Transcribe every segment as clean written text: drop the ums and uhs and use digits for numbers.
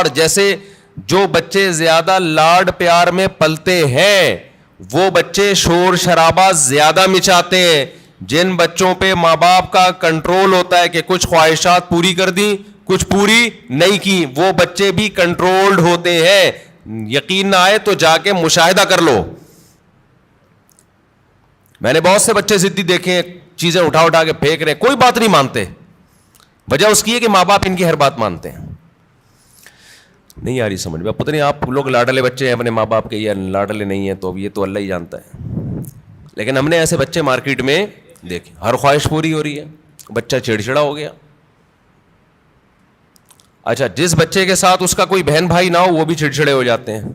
لاڑ, جیسے جو بچے زیادہ لاڈ پیار میں پلتے ہیں وہ بچے شور شرابہ زیادہ مچاتے ہیں. جن بچوں پہ ماں باپ کا کنٹرول ہوتا ہے کہ کچھ خواہشات پوری کر دیں, کچھ پوری نہیں کی, وہ بچے بھی کنٹرولڈ ہوتے ہیں. یقین نہ آئے تو جا کے مشاہدہ کر لو. میں نے بہت سے بچے ضدی دیکھے ہیں, چیزیں اٹھا اٹھا کے پھینک رہے ہیں, کوئی بات نہیں مانتے. وجہ اس کی ہے کہ ماں باپ ان کی ہر بات مانتے ہیں. نہیں آ رہی سمجھ میں, پتہ نہیں آپ لوگ لاڈلے بچے ہیں اپنے ماں باپ کے یا لاڈلے نہیں ہیں, تو اب یہ تو اللہ ہی جانتا ہے. لیکن ہم نے ایسے بچے مارکیٹ میں دیکھے, ہر خواہش پوری ہو رہی ہے, بچہ چڑچڑا ہو گیا. اچھا, جس بچے کے ساتھ اس کا کوئی بہن بھائی نہ ہو وہ بھی چڑچڑے ہو جاتے ہیں.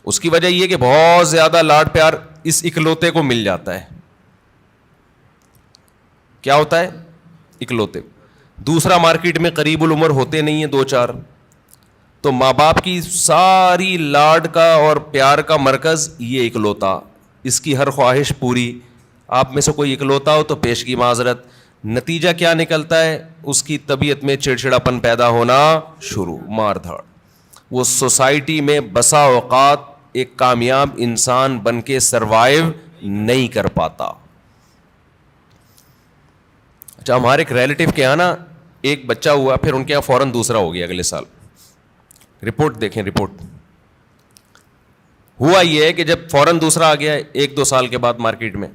اس کی وجہ یہ کہ بہت زیادہ لاڈ پیار اس اکلوتے کو مل جاتا ہے. کیا ہوتا ہے؟ اکلوتے. دوسرا مارکیٹ میں قریب العمر ہوتے نہیں ہیں, 2-4, تو ماں باپ کی ساری لاڈ کا اور پیار کا مرکز یہ اکلوتا, اس کی ہر خواہش پوری. آپ میں سے کوئی اکلوتا ہو تو پیش کی معذرت. نتیجہ کیا نکلتا ہے؟ اس کی طبیعت میں چڑچڑاپن پیدا ہونا شروع, مار دھاڑ. وہ سوسائٹی میں بسا اوقات ایک کامیاب انسان بن کے سروائیو نہیں کر پاتا. اچھا, ہمارے ایک ریلیٹیو کے یہاں نا ایک بچہ ہوا, پھر ان کے یہاں فوراً دوسرا ہو گیا اگلے سال. رپورٹ دیکھیں, رپورٹ. ہوا یہ ہے کہ جب فوراً دوسرا آ گیا 1-2 سال کے بعد مارکیٹ میں,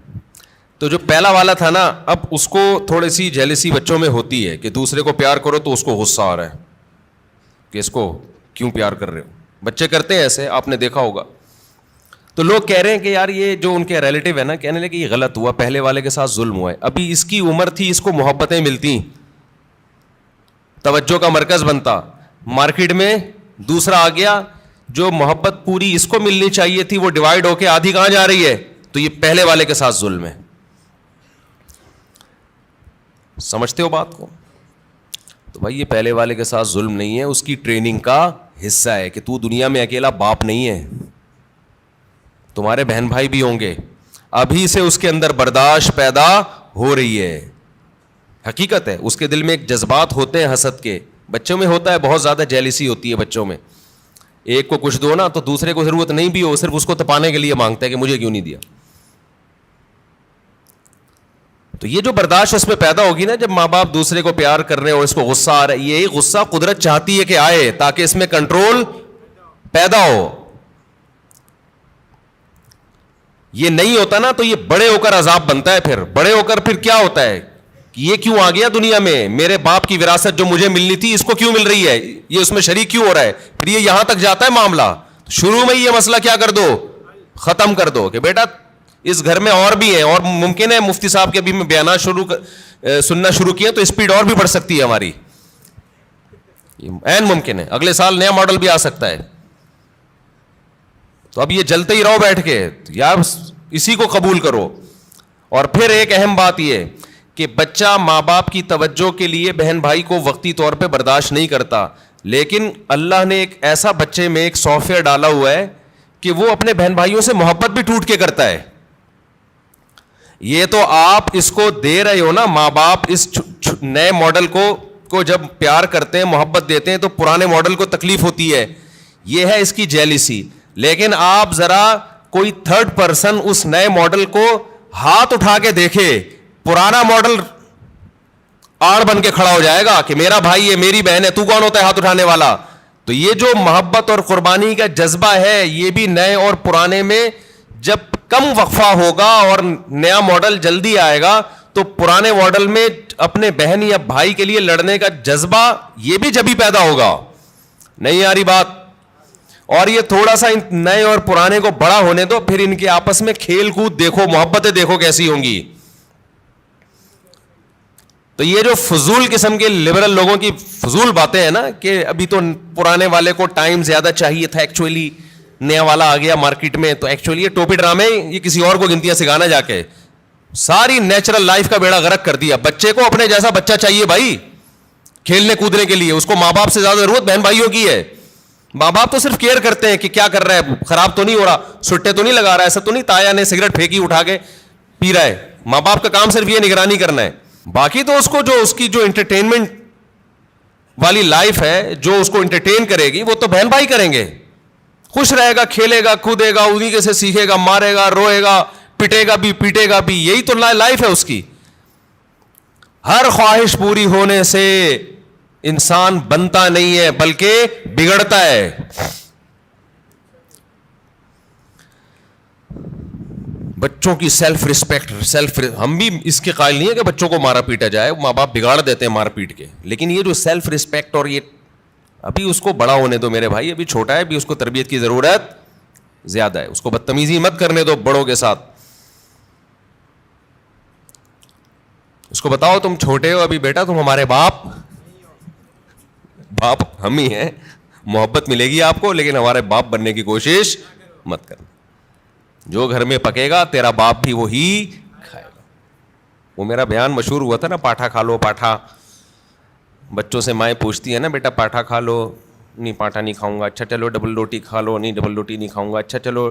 تو جو پہلا والا تھا نا, اب اس کو تھوڑی سی جیلسی بچوں میں ہوتی ہے کہ دوسرے کو پیار کرو تو اس کو غصہ آ رہا ہے کہ اس کو کیوں پیار کر رہے ہو. بچے کرتے ہیں ایسے, آپ نے دیکھا ہوگا. تو لوگ کہہ رہے ہیں کہ یار یہ جو ان کے ریلیٹیو ہے نا, کہنے لگے کہ یہ غلط ہوا, پہلے والے کے ساتھ ظلم ہوا ہے. ابھی اس کی عمر تھی, اس کو محبتیں ملتی, توجہ کا مرکز بنتا. مارکیٹ میں دوسرا آ گیا, جو محبت پوری اس کو ملنی چاہیے تھی وہ ڈیوائڈ ہو کے آدھی کہاں جا رہی ہے, تو یہ پہلے والے کے ساتھ ظلم ہے. سمجھتے ہو بات کو؟ تو بھائی یہ پہلے والے کے ساتھ ظلم نہیں ہے, اس کی ٹریننگ کا حصہ ہے کہ تو دنیا میں اکیلا باپ نہیں ہے, تمہارے بہن بھائی بھی ہوں گے. ابھی سے اس کے اندر برداشت پیدا ہو رہی ہے. حقیقت ہے, اس کے دل میں ایک جذبات ہوتے ہیں حسد کے. بچوں میں ہوتا ہے, بہت زیادہ جیلسی ہوتی ہے بچوں میں. ایک کو کچھ دو نا تو دوسرے کو ضرورت نہیں بھی ہو, صرف اس کو تپانے کے لیے مانگتا ہے کہ مجھے کیوں نہیں دیا. تو یہ جو برداشت اس میں پیدا ہوگی نا, جب ماں باپ دوسرے کو پیار کر رہے ہیں اور اس کو غصہ آ رہا ہے, یہی غصہ قدرت چاہتی ہے کہ آئے تاکہ اس میں کنٹرول پیدا ہو. یہ نہیں ہوتا نا تو یہ بڑے ہو کر عذاب بنتا ہے. پھر بڑے ہو کر پھر کیا ہوتا ہے کہ یہ کیوں آ گیا دنیا میں, میرے باپ کی وراثت جو مجھے ملنی تھی اس کو کیوں مل رہی ہے, یہ اس میں شریک کیوں ہو رہا ہے. پھر یہ یہاں تک جاتا ہے معاملہ. شروع میں یہ مسئلہ کیا کر دو, ختم کر دو کہ بیٹا اس گھر میں اور بھی ہیں, اور ممکن ہے مفتی صاحب کے ابھی میں بیانات سننا شروع کیے تو اسپیڈ اور بھی بڑھ سکتی ہے ہماری, عین ممکن ہے. اگلے سال نیا ماڈل بھی آ سکتا ہے. تو اب یہ جلتے ہی رہو بیٹھ کے, یار اسی کو قبول کرو. اور پھر ایک اہم بات یہ کہ بچہ ماں باپ کی توجہ کے لیے بہن بھائی کو وقتی طور پہ برداشت نہیں کرتا, لیکن اللہ نے ایک ایسا بچے میں ایک سافٹ ویئر ڈالا ہوا ہے کہ وہ اپنے بہن بھائیوں سے محبت بھی ٹوٹ کے کرتا ہے. یہ تو آپ اس کو دے رہے ہو نا, ماں باپ اس نئے ماڈل کو جب پیار کرتے ہیں, محبت دیتے ہیں, تو پرانے ماڈل کو تکلیف ہوتی ہے. یہ ہے اس کی جیلسی. لیکن آپ ذرا کوئی تھرڈ پرسن اس نئے ماڈل کو ہاتھ اٹھا کے دیکھے, پرانا ماڈل آڑ بن کے کھڑا ہو جائے گا کہ میرا بھائی ہے, میری بہن ہے, تو کون ہوتا ہے ہاتھ اٹھانے والا. تو یہ جو محبت اور قربانی کا جذبہ ہے, یہ بھی نئے اور پرانے میں جب کم وقفہ ہوگا اور نیا ماڈل جلدی آئے گا, تو پرانے ماڈل میں اپنے بہن یا بھائی کے لیے لڑنے کا جذبہ یہ بھی جبھی پیدا ہوگا. نہیں آ رہی بات؟ اور یہ تھوڑا سا نئے اور پرانے کو بڑا ہونے دو, پھر ان کے آپس میں کھیل کود دیکھو, محبتیں دیکھو کیسی ہوں گی. تو یہ جو فضول قسم کے لبرل لوگوں کی فضول باتیں ہیں نا کہ ابھی تو پرانے والے کو ٹائم زیادہ چاہیے تھا, ایکچولی نیا والا آ گیا مارکیٹ میں, تو ایکچولی یہ ٹوپی ڈرامے, یہ کسی اور کو گنتیاں سکھانا جا کے ساری نیچرل لائف کا بیڑا غرق کر دیا. بچے کو اپنے جیسا بچہ چاہیے بھائی کھیلنے کودنے کے لیے, اس کو ماں باپ سے زیادہ ضرورت بہن بھائیوں کی ہے. ماں باپ تو صرف کیئر کرتے ہیں کہ کیا کر رہا ہے, خراب تو نہیں ہو رہا, سٹے تو نہیں لگا رہا ہے, ایسا تو نہیں تایا نے سگریٹ پھینکی اٹھا کے پی رہا ہے. ماں باپ کا کام صرف یہ نگرانی کرنا ہے. باقی تو اس کو جو اس کی جو انٹرٹینمنٹ والی لائف ہے جو اس کو انٹرٹین کرے گی وہ تو بہن بھائی کریں گے. خوش رہے گا, کھیلے گا, کودے گا, انہیں کے سے سیکھے گا, مارے گا, روئے گا, پٹے گا بھی, پیٹے گا بھی. یہی تو لائف ہے اس کی. ہر خواہش پوری ہونے سے انسان بنتا نہیں ہے بلکہ بگڑتا ہے. بچوں کی سیلف رسپیکٹ, ہم بھی اس کے قائل نہیں ہے کہ بچوں کو مارا پیٹا جائے, ماں باپ بگاڑ دیتے ہیں مار پیٹ کے, لیکن یہ جو سیلف رسپیکٹ اور یہ ابھی اس کو بڑا ہونے دو میرے بھائی, ابھی چھوٹا ہے, ابھی اس کو تربیت کی ضرورت زیادہ ہے. اس کو بدتمیزی مت کرنے دو بڑوں کے ساتھ. اس کو بتاؤ تم چھوٹے ہو ابھی بیٹا, تم ہمارے باپ ہم ہی ہیں, محبت ملے گی آپ کو, لیکن ہمارے باپ بننے کی کوشش مت کرنا. جو گھر میں پکے گا تیرا باپ بھی وہی کھائے گا. وہ میرا بیان مشہور ہوا تھا نا, پاٹھا کھا لو پاٹھا. بچوں سے مائیں پوچھتی ہے نا, بیٹا پاٹھا کھا لو, نہیں پاٹھا نہیں کھاؤں گا. اچھا چلو ڈبل روٹی کھا لو, نہیں ڈبل روٹی نہیں کھاؤں گا. اچھا چلو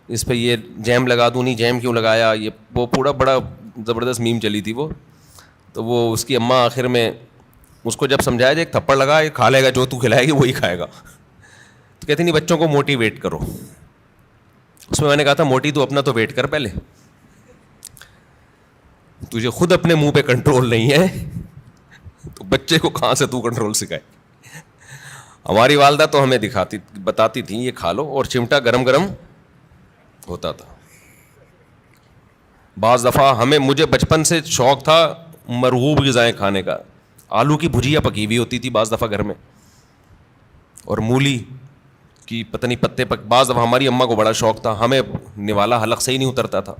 اس پہ یہ جیم لگا دوں, نہیں جیم کیوں لگایا. یہ وہ پورا بڑا زبردست میم چلی تھی وہ. تو وہ اس کی اماں آخر میں اس کو جب سمجھایا جائے ایک تھپڑ لگا, یہ کھا لے گا, جو تو کھلائے گی وہی کھائے گا. تو کہتے نہیں بچوں کو موٹیویٹ کرو. اس میں نے کہا تھا موٹی تو اپنا تو ویٹ کر پہلے, تجھے خود اپنے منہ پہ کنٹرول نہیں ہے تو بچے کو کہاں سے تو کنٹرول سکھائے. ہماری والدہ تو ہمیں بتاتی تھی یہ کھا لو, اور چمٹا گرم گرم ہوتا تھا. بعض دفعہ مجھے بچپن سے شوق تھا مرغوب غذائیں کھانے کا. آلو کی بھجیا پکی ہوئی ہوتی تھی بعض دفعہ گھر میں, اور مولی کی پتہ نہیں پتے بعض دفعہ ہماری اماں کو بڑا شوق تھا. ہمیں نوالا حلق سے ہی نہیں اترتا تھا,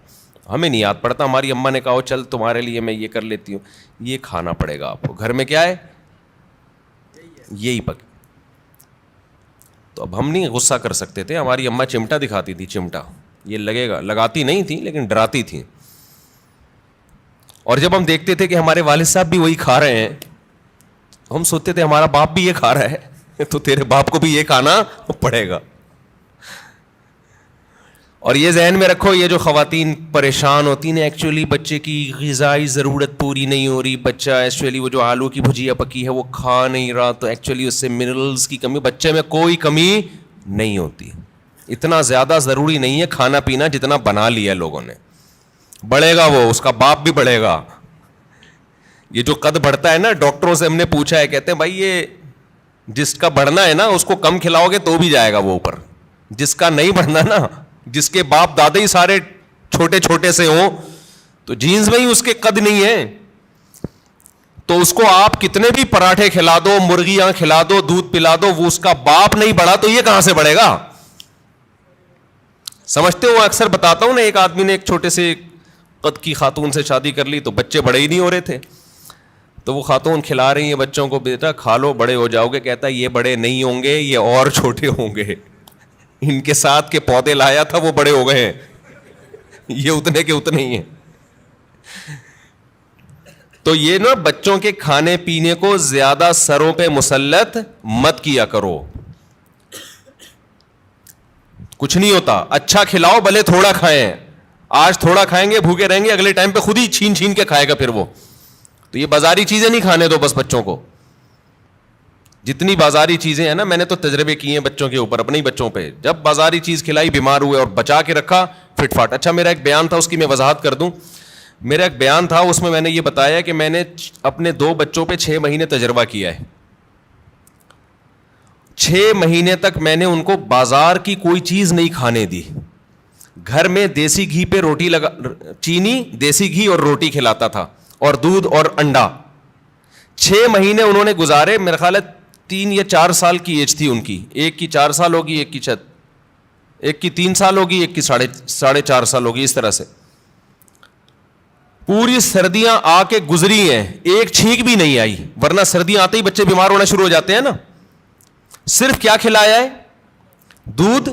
ہمیں نہیں یاد پڑتا. ہماری اماں نے کہا چل تمہارے لیے میں یہ کر لیتی ہوں, یہ کھانا پڑے گا آپ کو. گھر میں کیا ہے, یہی پک. تو اب ہم نہیں غصہ کر سکتے تھے. ہماری اماں چمٹا دکھاتی تھی, چمٹا یہ لگے گا, لگاتی نہیں تھی لیکن ڈراتی تھی. اور جب ہم دیکھتے تھے کہ ہمارے والد صاحب بھی وہی کھا رہے ہیں, ہم سوچتے تھے ہمارا باپ بھی یہ کھا رہا ہے تو تیرے باپ کو بھی یہ کھانا پڑے گا. اور یہ ذہن میں رکھو, یہ جو خواتین پریشان ہوتی ہیں ایکچولی بچے کی غذائی ضرورت پوری نہیں ہو رہی. بچہ ایکچولی وہ جو آلو کی بھجیا پکی ہے وہ کھا نہیں رہا, تو ایکچولی اس سے منرلز کی کمی, بچے میں کوئی کمی نہیں ہوتی. اتنا زیادہ ضروری نہیں ہے کھانا پینا جتنا بنا لیا لوگوں نے. بڑھے گا وہ, اس کا باپ بھی بڑھے گا. یہ جو قد بڑھتا ہے نا, ڈاکٹروں سے ہم نے پوچھا ہے, کہتے ہیں بھائی یہ جس کا بڑھنا ہے نا اس کو کم کھلاؤ گے تو بھی جائے گا وہ اوپر. جس کا نہیں بڑھنا نا, جس کے باپ دادا ہی سارے چھوٹے چھوٹے سے ہوں, تو جینز میں ہی اس کے قد نہیں ہے, تو اس کو آپ کتنے بھی پراٹھے کھلا دو, مرغیاں کھلا دو, دودھ پلا دو, وہ اس کا باپ نہیں بڑھا تو یہ کہاں سے بڑھے گا. سمجھتے ہو, اکثر بتاتا ہوں نا, ایک آدمی نے ایک چھوٹے سے قد کی خاتون سے شادی کر لی تو بچے بڑے ہی نہیں ہو رہے تھے. تو وہ خاتون کھلا رہی ہیں بچوں کو, بیٹا کھا لو بڑے ہو جاؤ گے. کہتا ہے یہ بڑے نہیں ہوں گے, یہ اور چھوٹے ہوں گے. ان کے ساتھ کے پودے لایا تھا وہ بڑے ہو گئے ہیں, یہ اتنے کے اتنے ہی ہیں. تو یہ نا بچوں کے کھانے پینے کو زیادہ سروں پہ مسلط مت کیا کرو. کچھ نہیں ہوتا, اچھا کھلاؤ بھلے تھوڑا کھائیں. آج تھوڑا کھائیں گے بھوکے رہیں گے, اگلے ٹائم پہ خود ہی چھین چھین کے کھائے گا پھر وہ. تو یہ بازاری چیزیں نہیں کھانے دو بس بچوں کو. جتنی بازاری چیزیں ہیں نا, میں نے تو تجربے کیے ہیں بچوں کے اوپر, اپنے ہی بچوں پہ. جب بازاری چیز کھلائی بیمار ہوئے, اور بچا کے رکھا فٹ فاٹ. اچھا میرا ایک بیان تھا, اس کی میں وضاحت کر دوں. میرا ایک بیان تھا, اس میں نے یہ بتایا کہ میں نے اپنے 2 بچوں پہ 6 مہینے تجربہ کیا ہے. 6 مہینے تک میں نے ان کو بازار کی کوئی چیز نہیں کھانے دی. گھر میں دیسی گھی پہ روٹی چینی, دیسی گھی اور روٹی کھلاتا تھا, اور دودھ اور انڈا. 6 مہینے انہوں نے گزارے. میرا خیال ہے 3 یا 4 سال کی ایج تھی ان کی. ایک کی 4 سال ہوگی, ایک کی 3 سال ہوگی, ایک کی 4.5 سال ہوگی. اس طرح سے پوری سردیاں آ کے گزری ہیں, ایک چھینک بھی نہیں آئی. ورنہ سردیاں آتے ہی بچے بیمار ہونا شروع ہو جاتے ہیں نا. صرف کیا کھلایا ہے, دودھ,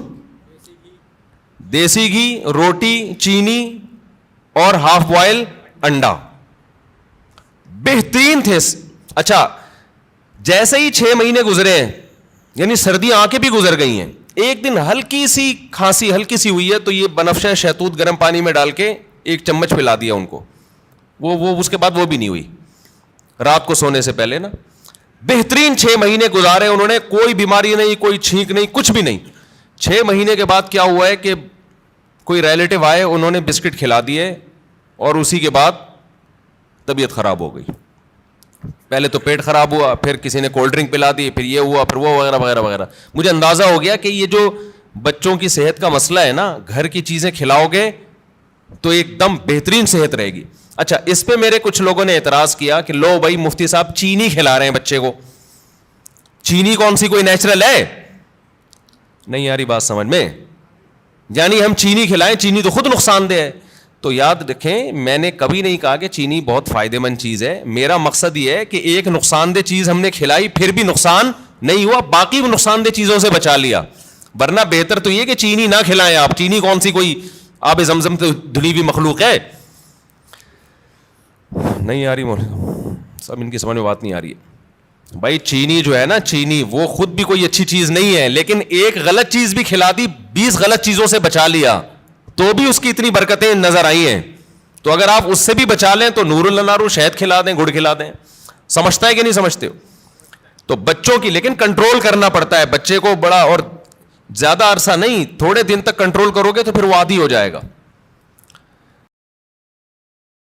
دیسی گھی, روٹی, چینی اور ہاف بوائل انڈا. بہترین تھے. اچھا جیسے ہی 6 مہینے گزرے ہیں, یعنی سردیاں آ کے بھی گزر گئی ہیں, ایک دن ہلکی سی کھانسی ہلکی سی ہوئی ہے, تو یہ بنفشہ شہتوت گرم پانی میں ڈال کے 1 چمچ پلا دیا ان کو. وہ اس کے بعد وہ بھی نہیں ہوئی, رات کو سونے سے پہلے نا. بہترین 6 مہینے گزارے انہوں نے, کوئی بیماری نہیں, کوئی چھینک نہیں, کچھ بھی نہیں. 6 مہینے کے بعد کیا ہوا ہے کہ کوئی ریلیٹو آئے, انہوں نے بسکٹ کھلا دیے اور اسی کے بعد طبیعت خراب ہو گئی. پہلے تو پیٹ خراب ہوا, پھر کسی نے کولڈ ڈرنک پلا دی, پھر یہ ہوا, پھر وہ وغیرہ وغیرہ وغیرہ. مجھے اندازہ ہو گیا کہ یہ جو بچوں کی صحت کا مسئلہ ہے نا, گھر کی چیزیں کھلاؤ گے تو ایک دم بہترین صحت رہے گی. اچھا, اس پہ میرے کچھ لوگوں نے اعتراض کیا کہ لو بھائی مفتی صاحب چینی کھلا رہے ہیں بچے کو, چینی کون سی کوئی نیچرل ہے؟ نہیں آ رہی بات سمجھ میں؟ یعنی ہم چینی کھلائیں, چینی تو خود نقصان دہ ہے. تو یاد رکھیں, میں نے کبھی نہیں کہا کہ چینی بہت فائدہ مند چیز ہے. میرا مقصد یہ ہے کہ ایک نقصان دہ چیز ہم نے کھلائی, پھر بھی نقصان نہیں ہوا, باقی نقصان دہ چیزوں سے بچا لیا. ورنہ بہتر تو یہ کہ چینی نہ کھلائیں آپ. چینی کون سی کوئی آب زمزم تو دھلی ہوئی مخلوق ہے؟ نہیں آ رہی سب, ان کی سمجھ میں بات نہیں آ رہی ہے. بھائی چینی جو ہے نا, چینی وہ خود بھی کوئی اچھی چیز نہیں ہے, لیکن ایک غلط چیز بھی کھلا دی, 20 غلط چیزوں سے بچا لیا, تو بھی اس کی اتنی برکتیں نظر آئی ہیں. تو اگر آپ اس سے بھی بچا لیں تو نور النارو شہد کھلا دیں, گڑ کھلا دیں. سمجھتا ہے کہ نہیں سمجھتے ہو؟ تو بچوں کی لیکن کنٹرول کرنا پڑتا ہے بچے کو, بڑا اور زیادہ عرصہ نہیں, تھوڑے دن تک کنٹرول کرو گے تو پھر وہ عادی ہو جائے گا.